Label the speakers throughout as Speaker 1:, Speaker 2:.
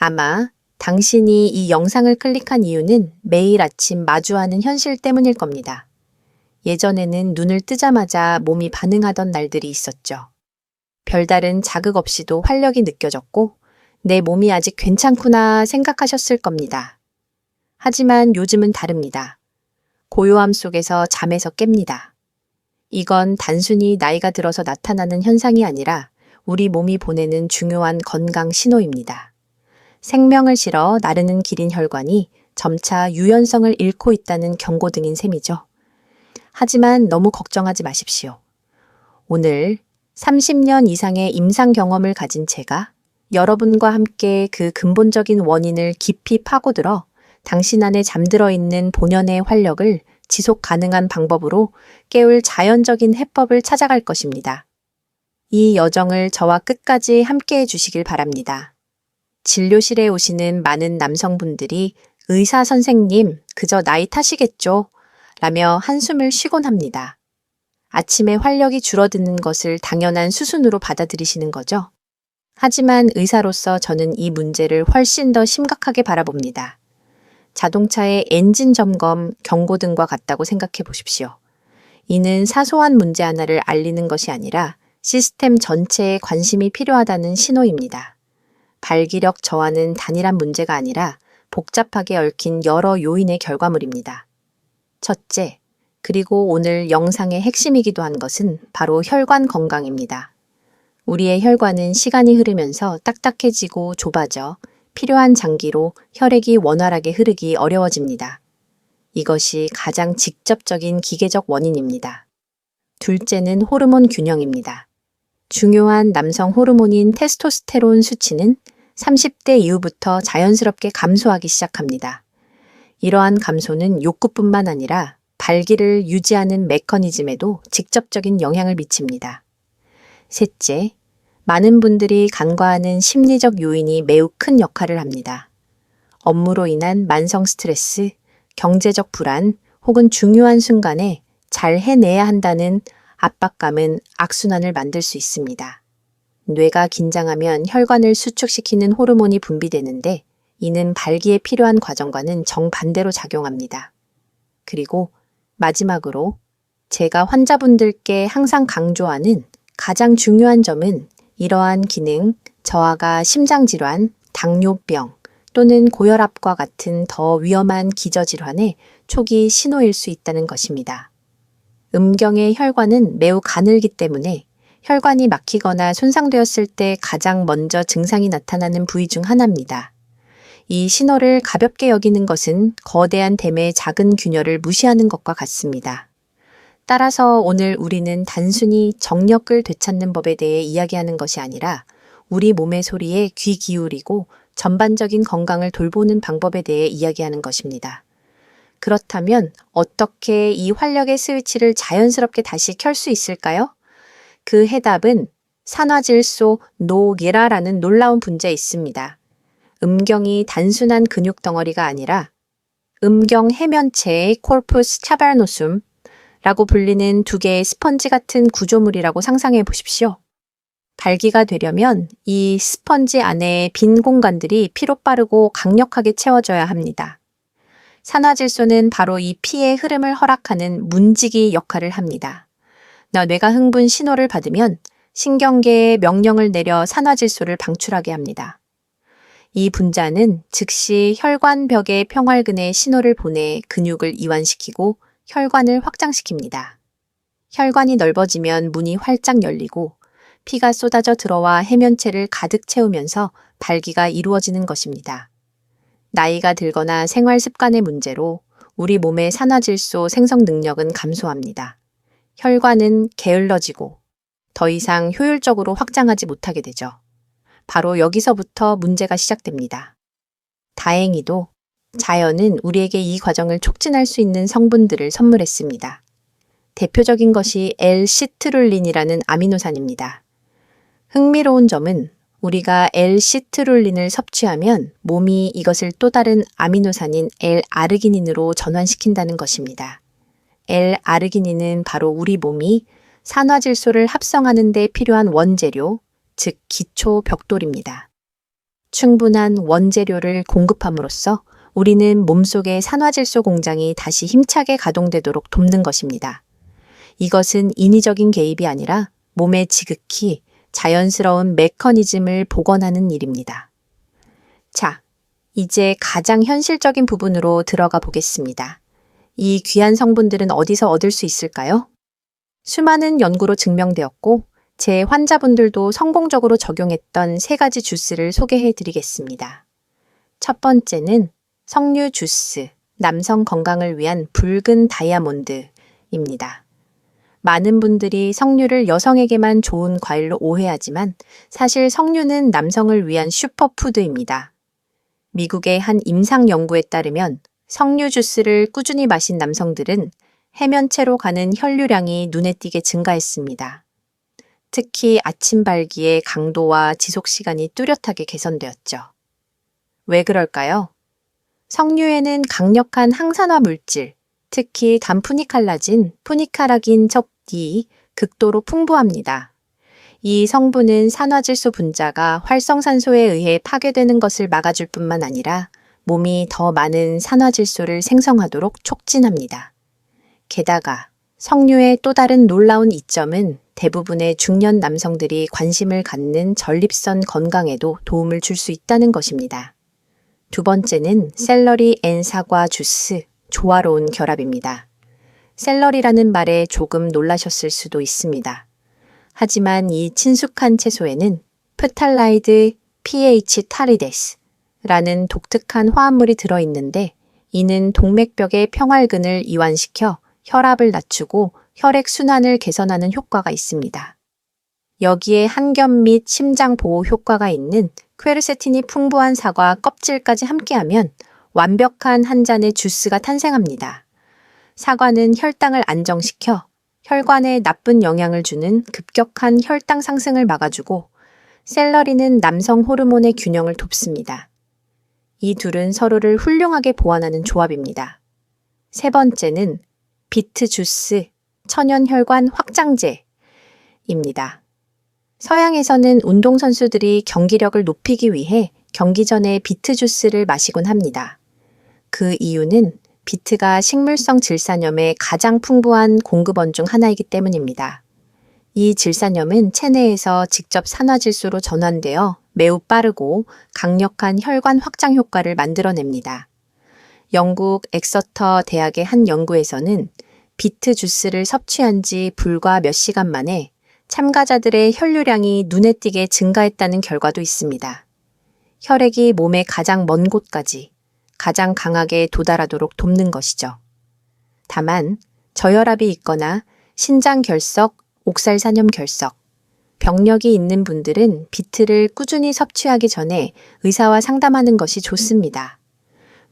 Speaker 1: 아마 당신이 이 영상을 클릭한 이유는 매일 아침 마주하는 현실 때문일 겁니다. 예전에는 눈을 뜨자마자 몸이 반응하던 날들이 있었죠. 별다른 자극 없이도 활력이 느껴졌고 내 몸이 아직 괜찮구나 생각하셨을 겁니다. 하지만 요즘은 다릅니다. 고요함 속에서 잠에서 깹니다. 이건 단순히 나이가 들어서 나타나는 현상이 아니라 우리 몸이 보내는 중요한 건강 신호입니다. 생명을 실어 나르는 기린 혈관이 점차 유연성을 잃고 있다는 경고등인 셈이죠. 하지만 너무 걱정하지 마십시오. 오늘 30년 이상의 임상 경험을 가진 제가 여러분과 함께 그 근본적인 원인을 깊이 파고들어 당신 안에 잠들어 있는 본연의 활력을 지속 가능한 방법으로 깨울 자연적인 해법을 찾아갈 것입니다. 이 여정을 저와 끝까지 함께 해주시길 바랍니다. 진료실에 오시는 많은 남성분들이 의사 선생님, 그저 나이 탓이겠죠? 라며 한숨을 쉬곤 합니다. 아침에 활력이 줄어드는 것을 당연한 수순으로 받아들이시는 거죠. 하지만 의사로서 저는 이 문제를 훨씬 더 심각하게 바라봅니다. 자동차의 엔진 점검, 경고등과 같다고 생각해 보십시오. 이는 사소한 문제 하나를 알리는 것이 아니라 시스템 전체에 관심이 필요하다는 신호입니다. 발기력 저하는 단일한 문제가 아니라 복잡하게 얽힌 여러 요인의 결과물입니다. 첫째, 그리고 오늘 영상의 핵심이기도 한 것은 바로 혈관 건강입니다. 우리의 혈관은 시간이 흐르면서 딱딱해지고 좁아져 필요한 장기로 혈액이 원활하게 흐르기 어려워집니다. 이것이 가장 직접적인 기계적 원인입니다. 둘째는 호르몬 균형입니다. 중요한 남성 호르몬인 테스토스테론 수치는 30대 이후부터 자연스럽게 감소하기 시작합니다. 이러한 감소는 욕구뿐만 아니라 발기를 유지하는 메커니즘에도 직접적인 영향을 미칩니다. 셋째, 많은 분들이 간과하는 심리적 요인이 매우 큰 역할을 합니다. 업무로 인한 만성 스트레스, 경제적 불안 혹은 중요한 순간에 잘 해내야 한다는 압박감은 악순환을 만들 수 있습니다. 뇌가 긴장하면 혈관을 수축시키는 호르몬이 분비되는데 이는 발기에 필요한 과정과는 정반대로 작용합니다. 그리고 마지막으로 제가 환자분들께 항상 강조하는 가장 중요한 점은 이러한 기능, 저하가 심장질환, 당뇨병 또는 고혈압과 같은 더 위험한 기저질환의 초기 신호일 수 있다는 것입니다. 음경의 혈관은 매우 가늘기 때문에 혈관이 막히거나 손상되었을 때 가장 먼저 증상이 나타나는 부위 중 하나입니다. 이 신호를 가볍게 여기는 것은 거대한 댐의 작은 균열을 무시하는 것과 같습니다. 따라서 오늘 우리는 단순히 정력을 되찾는 법에 대해 이야기하는 것이 아니라 우리 몸의 소리에 귀 기울이고 전반적인 건강을 돌보는 방법에 대해 이야기하는 것입니다. 그렇다면 어떻게 이 활력의 스위치를 자연스럽게 다시 켤 수 있을까요? 그 해답은 산화질소 노게라라는 놀라운 분자에 있습니다. 음경이 단순한 근육 덩어리가 아니라 음경 해면체의 코르푸스 카베르노숨 라고 불리는 두 개의 스펀지 같은 구조물이라고 상상해 보십시오. 발기가 되려면 이 스펀지 안에 빈 공간들이 피로 빠르고 강력하게 채워져야 합니다. 산화질소는 바로 이 피의 흐름을 허락하는 문지기 역할을 합니다. 뇌가 흥분 신호를 받으면 신경계에 명령을 내려 산화질소를 방출하게 합니다. 이 분자는 즉시 혈관벽의 평활근에 신호를 보내 근육을 이완시키고 혈관을 확장시킵니다. 혈관이 넓어지면 문이 활짝 열리고 피가 쏟아져 들어와 해면체를 가득 채우면서 발기가 이루어지는 것입니다. 나이가 들거나 생활 습관의 문제로 우리 몸의 산화질소 생성 능력은 감소합니다. 혈관은 게을러지고 더 이상 효율적으로 확장하지 못하게 되죠. 바로 여기서부터 문제가 시작됩니다. 다행히도 자연은 우리에게 이 과정을 촉진할 수 있는 성분들을 선물했습니다. 대표적인 것이 L-시트룰린이라는 아미노산입니다. 흥미로운 점은 우리가 L-시트룰린을 섭취하면 몸이 이것을 또 다른 아미노산인 L-아르기닌으로 전환시킨다는 것입니다. L-아르기닌은 바로 우리 몸이 산화질소를 합성하는 데 필요한 원재료, 즉 기초 벽돌입니다. 충분한 원재료를 공급함으로써 우리는 몸속의 산화질소 공장이 다시 힘차게 가동되도록 돕는 것입니다. 이것은 인위적인 개입이 아니라 몸의 지극히 자연스러운 메커니즘을 복원하는 일입니다. 자, 이제 가장 현실적인 부분으로 들어가 보겠습니다. 이 귀한 성분들은 어디서 얻을 수 있을까요? 수많은 연구로 증명되었고 제 환자분들도 성공적으로 적용했던 3가지 주스를 소개해 드리겠습니다. 첫 번째는 석류 주스, 남성 건강을 위한 붉은 다이아몬드입니다. 많은 분들이 석류를 여성에게만 좋은 과일로 오해하지만 사실 석류는 남성을 위한 슈퍼푸드입니다. 미국의 한 임상 연구에 따르면 석류 주스를 꾸준히 마신 남성들은 해면체로 가는 혈류량이 눈에 띄게 증가했습니다. 특히 아침 발기의 강도와 지속 시간이 뚜렷하게 개선되었죠. 왜 그럴까요? 석류에는 강력한 항산화 물질, 특히 단푸니칼라진, 푸니카라긴 첩이 극도로 풍부합니다. 이 성분은 산화질소 분자가 활성산소에 의해 파괴되는 것을 막아줄 뿐만 아니라 몸이 더 많은 산화질소를 생성하도록 촉진합니다. 게다가 석류의 또 다른 놀라운 이점은 대부분의 중년 남성들이 관심을 갖는 전립선 건강에도 도움을 줄 수 있다는 것입니다. 두 번째는 샐러리 앤 사과 주스, 조화로운 결합입니다. 샐러리라는 말에 조금 놀라셨을 수도 있습니다. 하지만 이 친숙한 채소에는 프탈라이드 pH 타리데스라는 독특한 화합물이 들어있는데 이는 동맥벽의 평활근을 이완시켜 혈압을 낮추고 혈액 순환을 개선하는 효과가 있습니다. 여기에 항염 및 심장 보호 효과가 있는 퀘르세틴이 풍부한 사과 껍질까지 함께하면 완벽한 한 잔의 주스가 탄생합니다. 사과는 혈당을 안정시켜 혈관에 나쁜 영향을 주는 급격한 혈당 상승을 막아주고 샐러리는 남성 호르몬의 균형을 돕습니다. 이 둘은 서로를 훌륭하게 보완하는 조합입니다. 세 번째는 비트 주스, 천연혈관 확장제입니다. 서양에서는 운동선수들이 경기력을 높이기 위해 경기 전에 비트 주스를 마시곤 합니다. 그 이유는 비트가 식물성 질산염의 가장 풍부한 공급원 중 하나이기 때문입니다. 이 질산염은 체내에서 직접 산화질소로 전환되어 매우 빠르고 강력한 혈관 확장 효과를 만들어냅니다. 영국 엑서터 대학의 한 연구에서는 비트 주스를 섭취한 지 불과 몇 시간 만에 참가자들의 혈류량이 눈에 띄게 증가했다는 결과도 있습니다. 혈액이 몸의 가장 먼 곳까지 가장 강하게 도달하도록 돕는 것이죠. 다만 저혈압이 있거나 신장 결석, 옥살산염 결석, 병력이 있는 분들은 비트를 꾸준히 섭취하기 전에 의사와 상담하는 것이 좋습니다.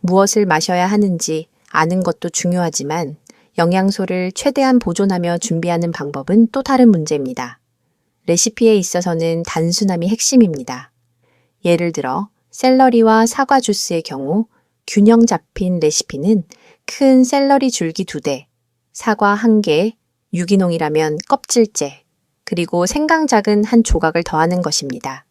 Speaker 1: 무엇을 마셔야 하는지 아는 것도 중요하지만 영양소를 최대한 보존하며 준비하는 방법은 또 다른 문제입니다. 레시피에 있어서는 단순함이 핵심입니다. 예를 들어 샐러리와 사과 주스의 경우 균형 잡힌 레시피는 큰 샐러리 줄기 2대, 사과 1개, 유기농이라면 껍질째, 그리고 생강 작은 한 조각을 더하는 것입니다.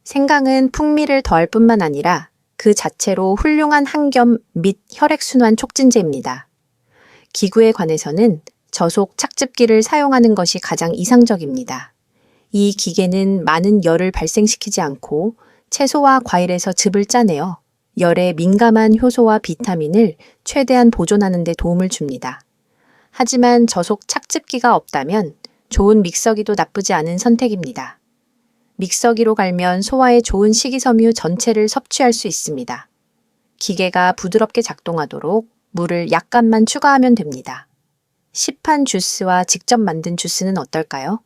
Speaker 1: 생강은 풍미를 더할 뿐만 아니라 그 자체로 훌륭한 항염 및 혈액순환 촉진제입니다. 기구에 관해서는 저속 착즙기를 사용하는 것이 가장 이상적입니다. 이 기계는 많은 열을 발생시키지 않고 채소와 과일에서 즙을 짜내어 열에 민감한 효소와 비타민을 최대한 보존하는 데 도움을 줍니다. 하지만 저속 착즙기가 없다면 좋은 믹서기도 나쁘지 않은 선택입니다. 믹서기로 갈면 소화에 좋은 식이섬유 전체를 섭취할 수 있습니다. 기계가 부드럽게 작동하도록 물을 약간만 추가하면 됩니다. 시판 주스와 직접 만든 주스는 어떨까요?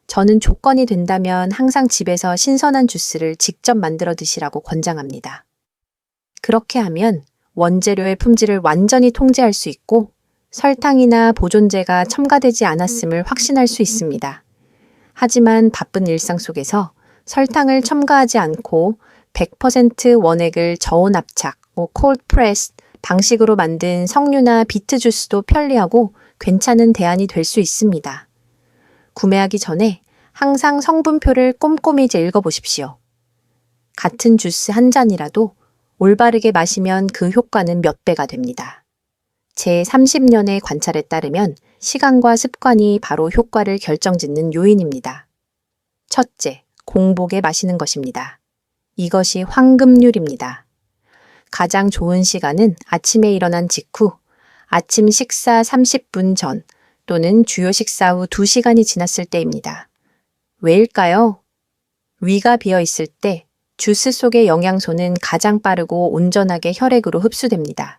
Speaker 1: 저는 조건이 된다면 항상 집에서 신선한 주스를 직접 만들어 드시라고 권장합니다. 그렇게 하면 원재료의 품질을 완전히 통제할 수 있고 설탕이나 보존제가 첨가되지 않았음을 확신할 수 있습니다. 하지만 바쁜 일상 속에서 설탕을 첨가하지 않고 100% 원액을 저온 압착, cold press 방식으로 만든 석류나 비트 주스도 편리하고 괜찮은 대안이 될 수 있습니다. 구매하기 전에 항상 성분표를 꼼꼼히 읽어보십시오. 같은 주스 한 잔이라도 올바르게 마시면 그 효과는 몇 배가 됩니다. 제 30년의 관찰에 따르면 시간과 습관이 바로 효과를 결정짓는 요인입니다. 첫째, 공복에 마시는 것입니다. 이것이 황금률입니다. 가장 좋은 시간은 아침에 일어난 직후, 아침 식사 30분 전 또는 주요 식사 후 2시간이 지났을 때입니다. 왜일까요? 위가 비어 있을 때 주스 속의 영양소는 가장 빠르고 온전하게 혈액으로 흡수됩니다.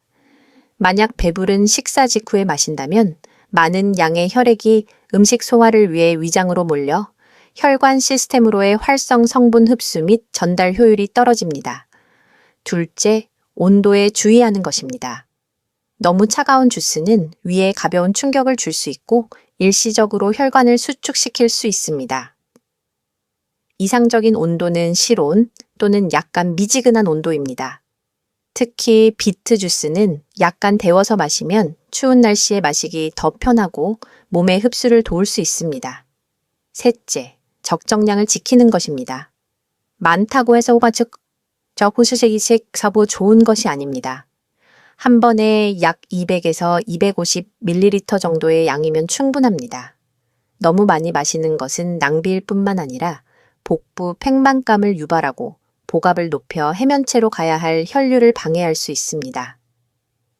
Speaker 1: 만약 배부른 식사 직후에 마신다면 많은 양의 혈액이 음식 소화를 위해 위장으로 몰려 혈관 시스템으로의 활성 성분 흡수 및 전달 효율이 떨어집니다. 둘째, 온도에 주의하는 것입니다. 너무 차가운 주스는 위에 가벼운 충격을 줄 수 있고 일시적으로 혈관을 수축시킬 수 있습니다. 이상적인 온도는 실온 또는 약간 미지근한 온도입니다. 특히 비트 주스는 약간 데워서 마시면 추운 날씨에 마시기 더 편하고 몸의 흡수를 도울 수 있습니다. 셋째, 적정량을 지키는 것입니다. 많다고 해서 호수식이식 사보 좋은 것이 아닙니다. 한 번에 약 200에서 250ml 정도의 양이면 충분합니다. 너무 많이 마시는 것은 낭비일 뿐만 아니라 복부 팽만감을 유발하고 복압을 높여 해면체로 가야 할 혈류를 방해할 수 있습니다.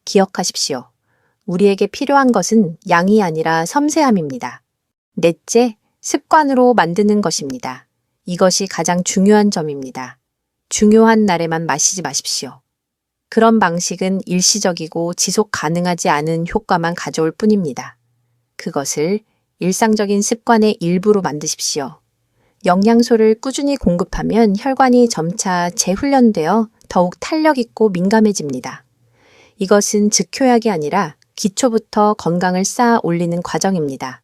Speaker 1: 기억하십시오. 우리에게 필요한 것은 양이 아니라 섬세함입니다. 넷째, 습관으로 만드는 것입니다. 이것이 가장 중요한 점입니다. 중요한 날에만 마시지 마십시오. 그런 방식은 일시적이고 지속 가능하지 않은 효과만 가져올 뿐입니다. 그것을 일상적인 습관의 일부로 만드십시오. 영양소를 꾸준히 공급하면 혈관이 점차 재훈련되어 더욱 탄력 있고 민감해집니다. 이것은 즉효약이 아니라 기초부터 건강을 쌓아 올리는 과정입니다.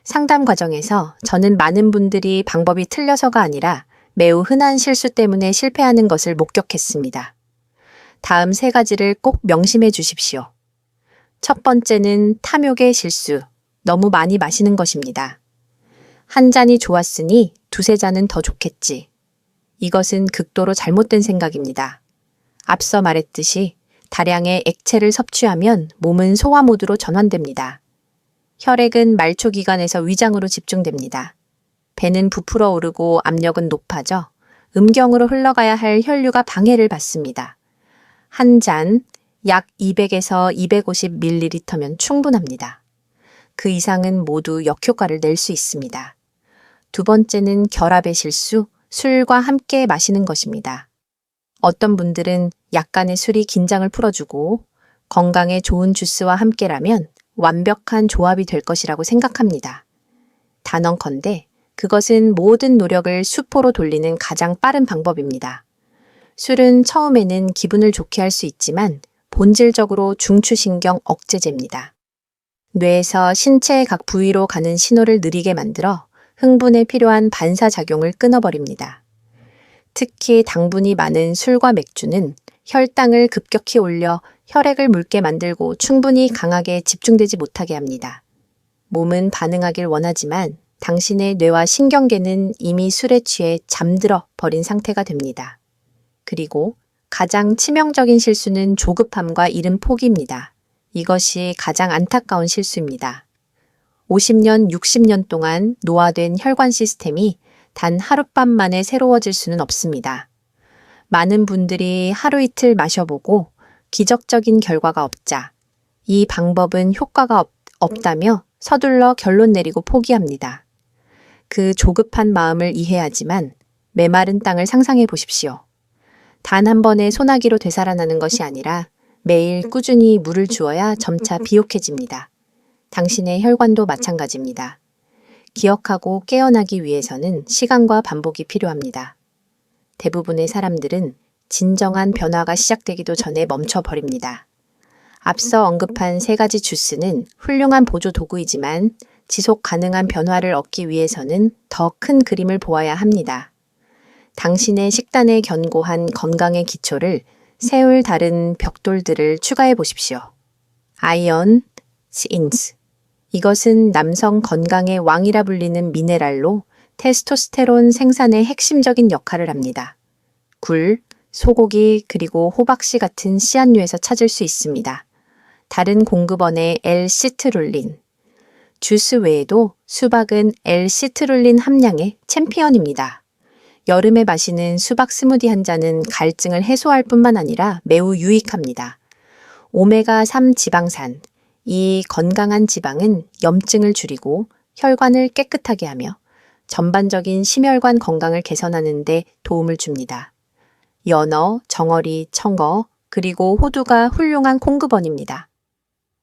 Speaker 1: 상담 과정에서 저는 많은 분들이 방법이 틀려서가 아니라 매우 흔한 실수 때문에 실패하는 것을 목격했습니다. 다음 3가지를 꼭 명심해 주십시오. 첫 번째는 탐욕의 실수, 너무 많이 마시는 것입니다. 한 잔이 좋았으니 2-3잔은 더 좋겠지. 이것은 극도로 잘못된 생각입니다. 앞서 말했듯이 다량의 액체를 섭취하면 몸은 소화 모드로 전환됩니다. 혈액은 말초기관에서 위장으로 집중됩니다. 배는 부풀어 오르고 압력은 높아져 음경으로 흘러가야 할 혈류가 방해를 받습니다. 한 잔, 약 200에서 250ml면 충분합니다. 그 이상은 모두 역효과를 낼 수 있습니다. 두 번째는 결합의 실수, 술과 함께 마시는 것입니다. 어떤 분들은 약간의 술이 긴장을 풀어주고 건강에 좋은 주스와 함께라면 완벽한 조합이 될 것이라고 생각합니다. 단언컨대 그것은 모든 노력을 수포로 돌리는 가장 빠른 방법입니다. 술은 처음에는 기분을 좋게 할 수 있지만 본질적으로 중추신경 억제제입니다. 뇌에서 신체의 각 부위로 가는 신호를 느리게 만들어 흥분에 필요한 반사작용을 끊어버립니다. 특히 당분이 많은 술과 맥주는 혈당을 급격히 올려 혈액을 묽게 만들고 충분히 강하게 집중되지 못하게 합니다. 몸은 반응하길 원하지만 당신의 뇌와 신경계는 이미 술에 취해 잠들어 버린 상태가 됩니다. 그리고 가장 치명적인 실수는 조급함과 이른 포기입니다. 이것이 가장 안타까운 실수입니다. 50년, 60년 동안 노화된 혈관 시스템이 단 하룻밤 만에 새로워질 수는 없습니다. 많은 분들이 하루 이틀 마셔보고 기적적인 결과가 없자 이 방법은 효과가 없다며 서둘러 결론 내리고 포기합니다. 그 조급한 마음을 이해하지만 메마른 땅을 상상해 보십시오. 단 한 번의 소나기로 되살아나는 것이 아니라 매일 꾸준히 물을 주어야 점차 비옥해집니다. 당신의 혈관도 마찬가지입니다. 기억하고 깨어나기 위해서는 시간과 반복이 필요합니다. 대부분의 사람들은 진정한 변화가 시작되기도 전에 멈춰버립니다. 앞서 언급한 3가지 주스는 훌륭한 보조 도구이지만 지속 가능한 변화를 얻기 위해서는 더 큰 그림을 보아야 합니다. 당신의 식단에 견고한 건강의 기초를 세울 다른 벽돌들을 추가해 보십시오. 아이언, zinc. 이것은 남성 건강의 왕이라 불리는 미네랄로 테스토스테론 생산에 핵심적인 역할을 합니다. 굴, 소고기, 그리고 호박씨 같은 씨앗류에서 찾을 수 있습니다. 다른 공급원의 L-시트룰린. 주스 외에도 수박은 L-시트룰린 함량의 챔피언입니다. 여름에 마시는 수박 스무디 한 잔은 갈증을 해소할 뿐만 아니라 매우 유익합니다. 오메가3 지방산. 이 건강한 지방은 염증을 줄이고 혈관을 깨끗하게 하며 전반적인 심혈관 건강을 개선하는 데 도움을 줍니다. 연어, 정어리, 청어, 그리고 호두가 훌륭한 공급원입니다.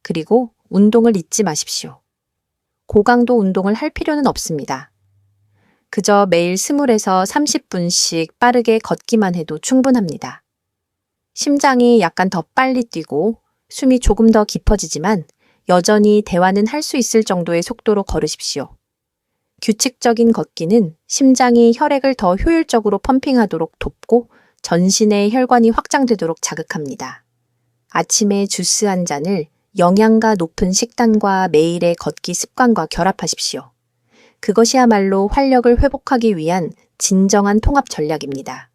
Speaker 1: 그리고 운동을 잊지 마십시오. 고강도 운동을 할 필요는 없습니다. 그저 매일 20에서 30분씩 빠르게 걷기만 해도 충분합니다. 심장이 약간 더 빨리 뛰고 숨이 조금 더 깊어지지만 여전히 대화는 할 수 있을 정도의 속도로 걸으십시오. 규칙적인 걷기는 심장이 혈액을 더 효율적으로 펌핑하도록 돕고 전신의 혈관이 확장되도록 자극합니다. 아침에 주스 한 잔을 영양가 높은 식단과 매일의 걷기 습관과 결합하십시오. 그것이야말로 활력을 회복하기 위한 진정한 통합 전략입니다.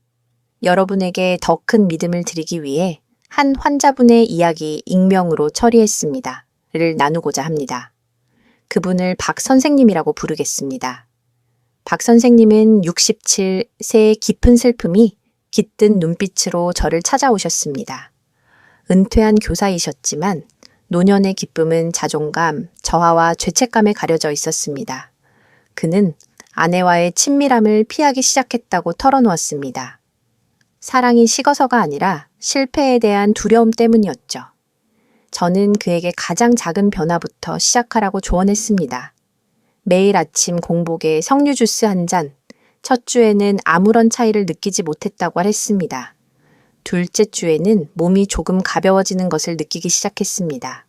Speaker 1: 여러분에게 더 큰 믿음을 드리기 위해 한 환자분의 이야기 익명으로 처리했습니다. 를 나누고자 합니다. 그분을 박 선생님이라고 부르겠습니다. 박 선생님은 67세 깊은 슬픔이 깃든 눈빛으로 저를 찾아오셨습니다. 은퇴한 교사이셨지만 노년의 기쁨은 자존감, 저하와 죄책감에 가려져 있었습니다. 그는 아내와의 친밀함을 피하기 시작했다고 털어놓았습니다. 사랑이 식어서가 아니라 실패에 대한 두려움 때문이었죠. 저는 그에게 가장 작은 변화부터 시작하라고 조언했습니다. 매일 아침 공복에 석류 주스 한 잔, 첫 주에는 아무런 차이를 느끼지 못했다고 했습니다. 둘째 주에는 몸이 조금 가벼워지는 것을 느끼기 시작했습니다.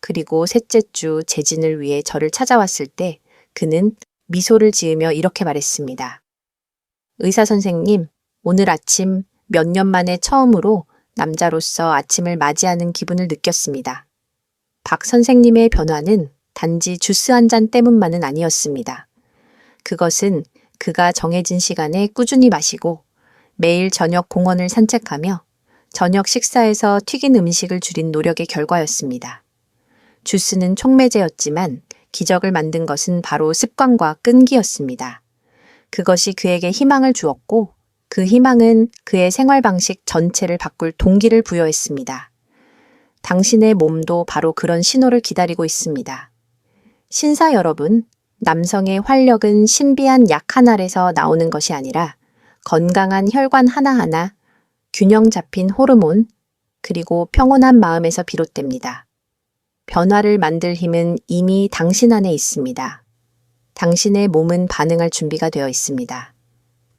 Speaker 1: 그리고 셋째 주 재진을 위해 저를 찾아왔을 때 그는 미소를 지으며 이렇게 말했습니다. 의사 선생님, 오늘 아침 몇 년 만에 처음으로 남자로서 아침을 맞이하는 기분을 느꼈습니다. 박 선생님의 변화는 단지 주스 한 잔 때문만은 아니었습니다. 그것은 그가 정해진 시간에 꾸준히 마시고 매일 저녁 공원을 산책하며 저녁 식사에서 튀긴 음식을 줄인 노력의 결과였습니다. 주스는 촉매제였지만 기적을 만든 것은 바로 습관과 끈기였습니다. 그것이 그에게 희망을 주었고 그 희망은 그의 생활 방식 전체를 바꿀 동기를 부여했습니다. 당신의 몸도 바로 그런 신호를 기다리고 있습니다. 신사 여러분, 남성의 활력은 신비한 약 한 알에서 나오는 것이 아니라 건강한 혈관 하나하나, 균형 잡힌 호르몬, 그리고 평온한 마음에서 비롯됩니다. 변화를 만들 힘은 이미 당신 안에 있습니다. 당신의 몸은 반응할 준비가 되어 있습니다.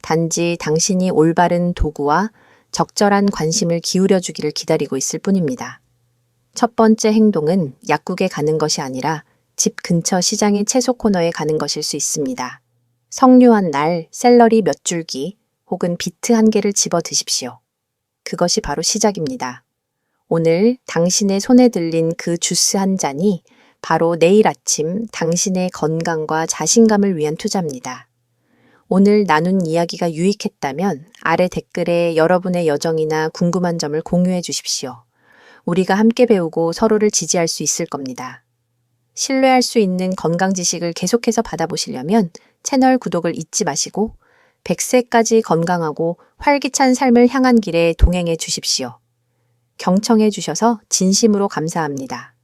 Speaker 1: 단지 당신이 올바른 도구와 적절한 관심을 기울여주기를 기다리고 있을 뿐입니다. 첫 번째 행동은 약국에 가는 것이 아니라 집 근처 시장의 채소 코너에 가는 것일 수 있습니다. 석류 한 날, 샐러리 몇 줄기, 혹은 비트 한 개를 집어 드십시오. 그것이 바로 시작입니다. 오늘 당신의 손에 들린 그 주스 한 잔이 바로 내일 아침 당신의 건강과 자신감을 위한 투자입니다. 오늘 나눈 이야기가 유익했다면 아래 댓글에 여러분의 여정이나 궁금한 점을 공유해 주십시오. 우리가 함께 배우고 서로를 지지할 수 있을 겁니다. 신뢰할 수 있는 건강 지식을 계속해서 받아보시려면 채널 구독을 잊지 마시고 100세까지 건강하고 활기찬 삶을 향한 길에 동행해 주십시오. 경청해 주셔서 진심으로 감사합니다.